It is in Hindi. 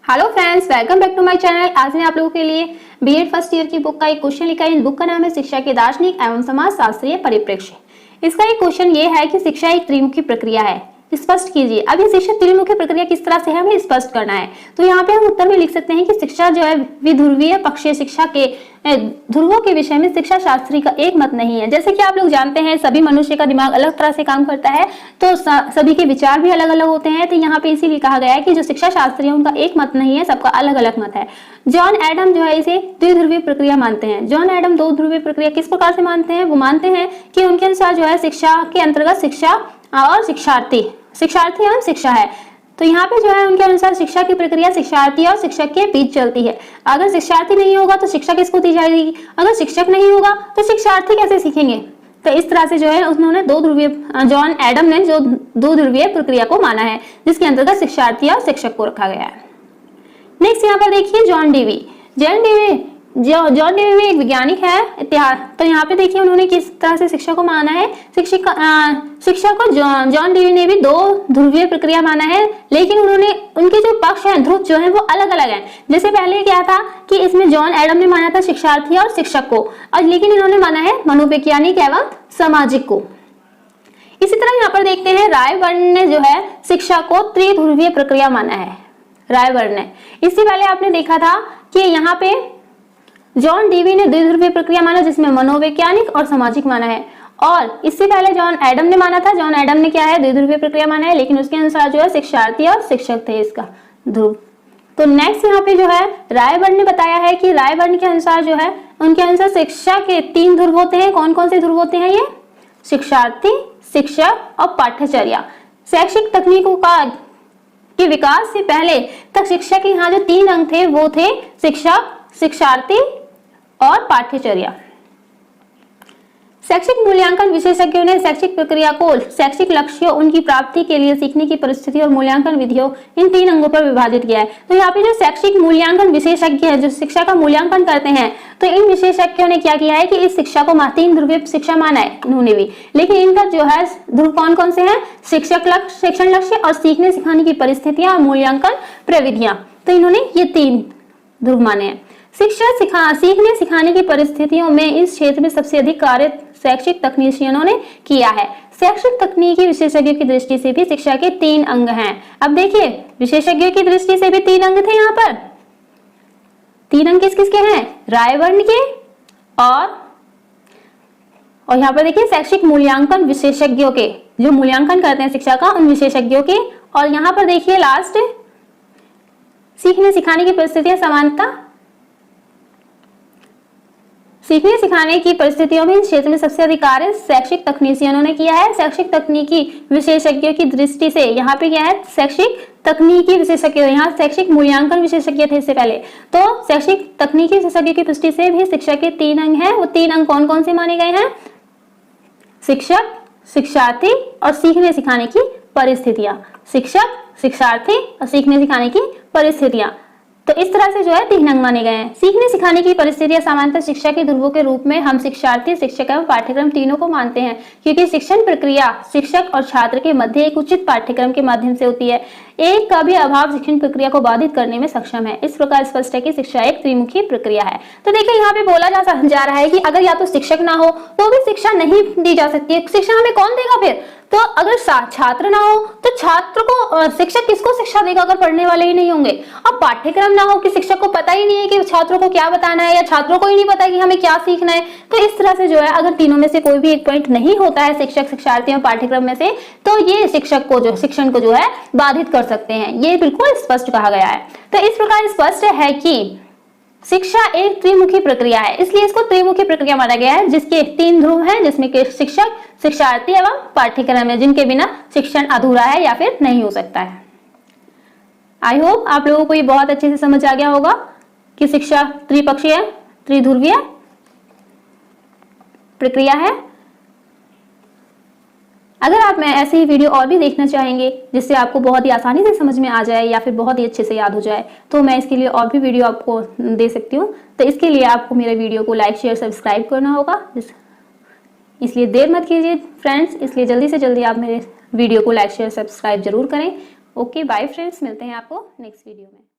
Hello friends, welcome back to my channel. आज मैं आप लोगों के लिए बीएड फर्स्ट ईयर की बुक का एक क्वेश्चन लिखा है। इस बुक का नाम है शिक्षा के दार्शनिक एवं समाज शास्त्रीय परिप्रेक्ष्य। इसका एक क्वेश्चन ये है कि शिक्षा एक त्रिमुखी प्रक्रिया है, स्पष्ट कीजिए। अब ये शिक्षा त्रिमुखी प्रक्रिया किस तरह से है हमें स्पष्ट करना है। तो यहाँ पे हम उत्तर में लिख सकते हैं कि शिक्षा जो है विध्रुवीय पक्षीय शिक्षा के ध्रुवों के विषय में शिक्षा शास्त्री का एक मत नहीं है। जैसे कि आप लोग जानते हैं सभी मनुष्य का दिमाग अलग तरह से काम करता है, तो सभी के विचार भी अलग अलग होते हैं। तो यहाँ पे इसीलिए कहा गया है कि जो शिक्षा शास्त्री है उनका एक मत नहीं है, सबका अलग अलग मत है। जॉन एडम जो है इसे द्विध्रुवीय प्रक्रिया मानते हैं। जॉन एडम दो ध्रुवीय प्रक्रिया किस प्रकार से मानते हैं? वो मानते हैं कि उनके अनुसार जो है शिक्षा के अंतर्गत शिक्षा और शिक्षार्थी एवं शिक्षा है। तो यहाँ पे जो है उनके अनुसार शिक्षा की प्रक्रिया शिक्षार्थी और शिक्षक के बीच चलती है। अगर शिक्षार्थी नहीं होगा तो शिक्षा किसको दी जाएगी? अगर शिक्षक नहीं होगा तो शिक्षार्थी कैसे सीखेंगे? तो इस तरह से जो है उन्होंने जॉन एडम ने जो दो ध्रुवीय प्रक्रिया को माना है, जिसके अंतर्गत शिक्षार्थी और शिक्षक को रखा गया है। नेक्स्ट यहाँ पर देखिए जॉन डेवी एक वैज्ञानिक है इतिहास। तो यहाँ पे देखिए उन्होंने किस तरह से शिक्षा को माना है। शिक्षा को जॉन डेवी ने भी दो ध्रुवीय प्रक्रिया माना है, लेकिन उन्होंने उनके जो पक्ष हैं ध्रुव जो है वो अलग अलग हैं। जैसे पहले क्या था कि इसमें जॉन एडम ने माना था शिक्षार्थी और शिक्षक को, और लेकिन इन्होंने माना है मनोवैज्ञानिक एवं सामाजिक को। इसी तरह यहाँ पर देखते हैं रायबर्न ने जो है शिक्षा को त्रिध्रुवीय प्रक्रिया माना है। रायबर्न ने, इससे पहले आपने देखा था कि यहाँ पे जॉन डेवी ने द्विध्रुवीय प्रक्रिया माना जिसमें मनोवैज्ञानिक और सामाजिक माना है, और इससे पहले जॉन एडम ने माना था। जॉन एडम ने क्या है? द्विध्रुवीय प्रक्रिया माना है, लेकिन उसके अनुसार जो है शिक्षार्थी और शिक्षक थे इसका ध्रुव। तो नेक्स्ट यहाँ पे जो है रायबर्न ने बताया है कि रायबर्न के अनुसार जो है उनके अनुसार शिक्षा के तीन ध्रुव होते हैं। कौन कौन से ध्रुव होते हैं? ये शिक्षार्थी, शिक्षक और पाठ्यचर्या। शैक्षिक तकनीकों के विकास से पहले तक शिक्षा के यहाँ जो तीन अंग थे वो थे शिक्षक, शिक्षार्थी और पाठ्यचर्या। शैक्षिक मूल्यांकन विशेषज्ञों ने शैक्षिक प्रक्रिया को शैक्षिक लक्ष्यों, उनकी प्राप्ति के लिए सीखने की परिस्थिति और मूल्यांकन विधियों, इन तीन अंगों पर विभाजित किया है। तो यहाँ पे जो शैक्षिक मूल्यांकन विशेषज्ञ है जो शिक्षा का मूल्यांकन करते हैं, तो इन विशेषज्ञों ने क्या किया है कि इस शिक्षा को तीन ध्रुवीय शिक्षा माना है इन्होंने भी। लेकिन इनका जो है ध्रुव कौन कौन से हैं? शिक्षण लक्ष्य और सीखने सिखाने की परिस्थितियां और मूल्यांकन प्रविधियां। तो इन्होंने ये तीन ध्रुव माने हैं। सीखने सिखाने की परिस्थितियों में इस क्षेत्र में सबसे अधिक कार्य शैक्षिक तकनीशियनों ने किया है। शैक्षिक तकनीकी विशेषज्ञों की दृष्टि से भी शिक्षा के तीन अंग हैं। अब देखिए विशेषज्ञों की दृष्टि से भी तीन अंग थे। यहाँ पर तीन अंग किस किसके हैं? रायबर्न के और यहाँ पर देखिए शैक्षिक मूल्यांकन विशेषज्ञों के, जो मूल्यांकन करते हैं शिक्षा का, उन विशेषज्ञों के। और यहाँ पर देखिए लास्ट सीखने सिखाने की परिस्थितियां समानता। सीखने सिखाने की परिस्थितियों में इस क्षेत्र में सबसे अधिक कार्य शैक्षिक तकनीशियनों ने किया है। शैक्षिक तकनीकी विशेषज्ञों की दृष्टि से यहाँ पे क्या है? शैक्षिक तकनीकी विशेषज्ञ, यहाँ शैक्षिक मूल्यांकन विशेषज्ञ थे इससे पहले। तो शैक्षिक तकनीकी विशेषज्ञ की दृष्टि से भी शिक्षा के तीन अंग हैं। वो तीन अंग कौन कौन से माने गए हैं? शिक्षक, शिक्षार्थी और सीखने सिखाने की परिस्थितियां। शिक्षक, शिक्षार्थी और सीखने सिखाने की परिस्थितियां। तो इस तरह से जो है तीन अंग माने गए हैं। सीखने सिखाने की परिस्थितियां सामान्यतः शिक्षा के ध्रुवों के रूप में हम शिक्षार्थी, शिक्षक एवं पाठ्यक्रम तीनों को मानते हैं, क्योंकि शिक्षण प्रक्रिया शिक्षक और छात्र के मध्य एक उचित पाठ्यक्रम के माध्यम से होती है। एक का भी अभाव शिक्षण प्रक्रिया को बाधित करने में सक्षम है। इस प्रकार स्पष्ट है कि शिक्षा एक त्रिमुखी प्रक्रिया है। तो देखिए यहाँ पे बोला जा रहा है कि अगर या तो शिक्षक ना हो तो भी शिक्षा नहीं दी जा सकती है। शिक्षा हमें कौन देगा फिर? तो अगर छात्र ना हो तो छात्र को शिक्षक किसको शिक्षा देगा अगर पढ़ने वाले ही नहीं होंगे? अब पाठ्यक्रम ना हो कि शिक्षक को पता ही नहीं है कि छात्रों को क्या बताना है, या छात्रों को ही नहीं पता है कि हमें क्या सीखना है। तो इस तरह से जो है अगर तीनों में से कोई भी एक पॉइंट नहीं होता है शिक्षक, शिक्षार्थी और पाठ्यक्रम में से, तो ये शिक्षण को जो है बाधित कर सकते हैं। ये बिल्कुल स्पष्ट कहा गया है। तो इस प्रकार स्पष्ट है कि शिक्षा एक त्रिमुखी प्रक्रिया है, इसलिए इसको त्रिमुखी प्रक्रिया माना गया है, जिसके तीन ध्रुव हैं, जिसमें कि शिक्षक, शिक्षार्थी एवं पाठ्यक्रम है, जिनके बिना शिक्षण अधूरा है या फिर नहीं हो सकता है। आई होप आप लोगों को ये बहुत अच्छे से समझ आ गया होगा कि शिक्षा त्रिपक्षीय, त्रिध्रुवीय प्रक्रिया है। अगर आप मैं ऐसे ही वीडियो और भी देखना चाहेंगे जिससे आपको बहुत ही आसानी से समझ में आ जाए या फिर बहुत ही अच्छे से याद हो जाए, तो मैं इसके लिए और भी वीडियो आपको दे सकती हूँ। तो इसके लिए आपको मेरे वीडियो को लाइक, शेयर, सब्सक्राइब करना होगा। इसलिए देर मत कीजिए फ्रेंड्स, इसलिए जल्दी से जल्दी आप मेरे वीडियो को लाइक, शेयर, सब्सक्राइब जरूर करें। ओके बाय फ्रेंड्स, मिलते हैं आपको नेक्स्ट वीडियो में।